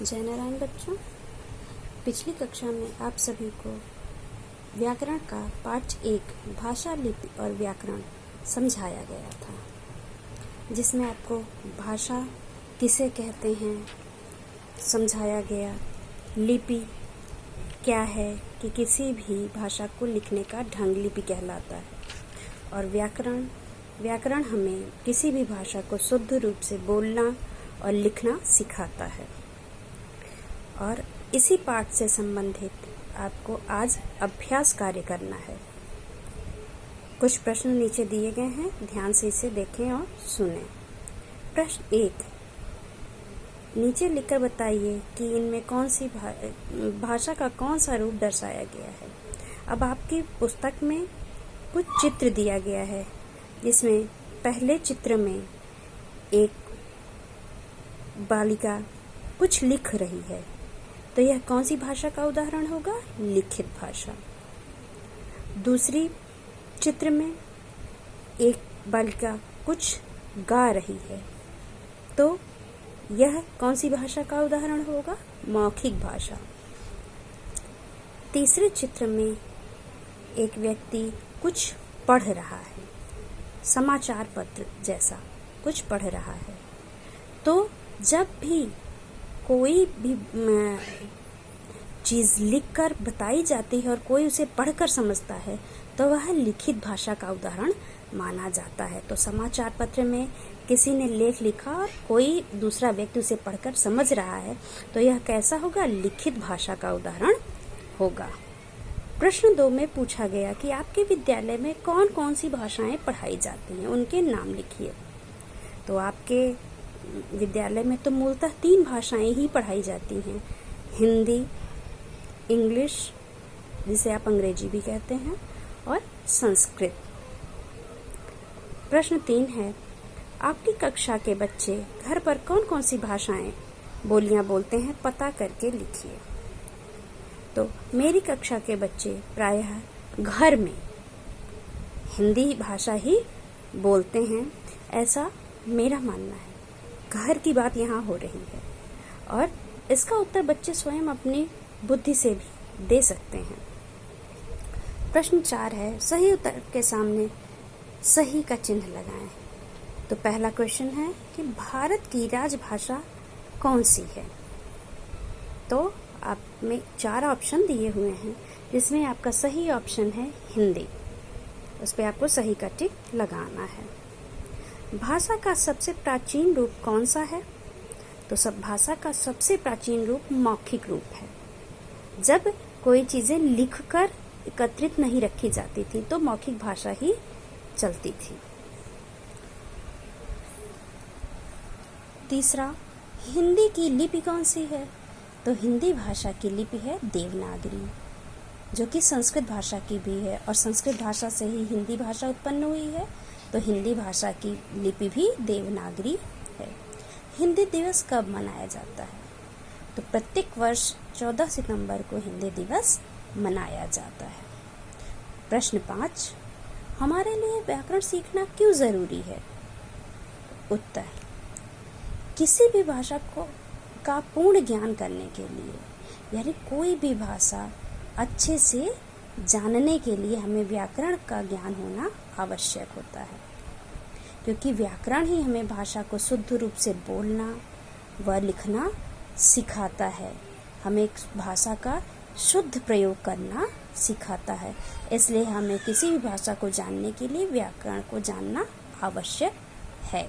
जय नारायण बच्चों, पिछली कक्षा में आप सभी को व्याकरण का पाठ 1 भाषा, लिपि और व्याकरण समझाया गया था, जिसमें आपको भाषा किसे कहते हैं समझाया गया, लिपि क्या है कि किसी भी भाषा को लिखने का ढंग लिपि कहलाता है, और व्याकरण हमें किसी भी भाषा को शुद्ध रूप से बोलना और लिखना सिखाता है। और इसी पाठ से संबंधित आपको आज अभ्यास कार्य करना है। कुछ प्रश्न नीचे दिए गए हैं, ध्यान से इसे देखें और सुनें। प्रश्न 1, नीचे लिखकर बताइए कि इनमें कौन सी भाषा का कौन सा रूप दर्शाया गया है। अब आपकी पुस्तक में कुछ चित्र दिया गया है, जिसमें पहले चित्र में एक बालिका कुछ लिख रही है, तो यह कौन सी भाषा का उदाहरण होगा? लिखित भाषा। दूसरी चित्र में एक बालिका कुछ गा रही है, तो यह कौन सी भाषा का उदाहरण होगा? मौखिक भाषा। तीसरे चित्र में एक व्यक्ति कुछ पढ़ रहा है, समाचार पत्र जैसा कुछ पढ़ रहा है। तो जब भी कोई भी चीज़ लिखकर बताई जाती है और कोई उसे पढ़कर समझता है, तो वह लिखित भाषा का उदाहरण माना जाता है। तो समाचार पत्र में किसी ने लेख लिखा और कोई दूसरा व्यक्ति उसे पढ़कर समझ रहा है, तो यह कैसा होगा? लिखित भाषा का उदाहरण होगा। प्रश्न 2 में पूछा गया कि आपके विद्यालय में कौन कौन सी भाषाएं पढ़ाई जाती हैं, उनके नाम लिखिए। तो आपके विद्यालय में तो मूलतः 3 भाषाएं ही पढ़ाई जाती हैं, हिंदी, इंग्लिश जिसे आप अंग्रेजी भी कहते हैं, और संस्कृत। प्रश्न 3 है, आपकी कक्षा के बच्चे घर पर कौन कौन सी भाषाएं बोलियां बोलते हैं, पता करके लिखिए। तो मेरी कक्षा के बच्चे प्रायः घर में हिंदी भाषा ही बोलते हैं, ऐसा मेरा मानना है। घर की बात यहाँ हो रही है, और इसका उत्तर बच्चे स्वयं अपनी बुद्धि से भी दे सकते हैं। प्रश्न 4 है, सही उत्तर के सामने सही का चिन्ह लगाएं। तो पहला क्वेश्चन है कि भारत की राजभाषा कौन सी है? तो आप में 4 ऑप्शन दिए हुए हैं, जिसमें आपका सही ऑप्शन है हिंदी। उस पर आपको सही का टिक लगाना है। भाषा का सबसे प्राचीन रूप कौन सा है? तो सब भाषा का सबसे प्राचीन रूप मौखिक रूप है। जब कोई चीजें लिखकर एकत्रित नहीं रखी जाती थी, तो मौखिक भाषा ही चलती थी। तीसरा, हिंदी की लिपि कौन सी है? तो हिंदी भाषा की लिपि है देवनागरी, जो कि संस्कृत भाषा की भी है, और संस्कृत भाषा से ही हिंदी भाषा उत्पन्न हुई है। तो हिंदी भाषा की लिपि भी देवनागरी है। हिंदी दिवस कब मनाया जाता है? तो प्रत्येक वर्ष 14 सितंबर को हिंदी दिवस मनाया जाता है। प्रश्न 5, हमारे लिए व्याकरण सीखना क्यों जरूरी है? उत्तर, किसी भी भाषा का पूर्ण ज्ञान करने के लिए, यानी कोई भी भाषा अच्छे से जानने के लिए हमें व्याकरण का ज्ञान होना आवश्यक होता है, क्योंकि व्याकरण ही हमें भाषा को शुद्ध रूप से बोलना व लिखना सिखाता है, हमें भाषा का शुद्ध प्रयोग करना सिखाता है। इसलिए हमें किसी भी भाषा को जानने के लिए व्याकरण को जानना आवश्यक है।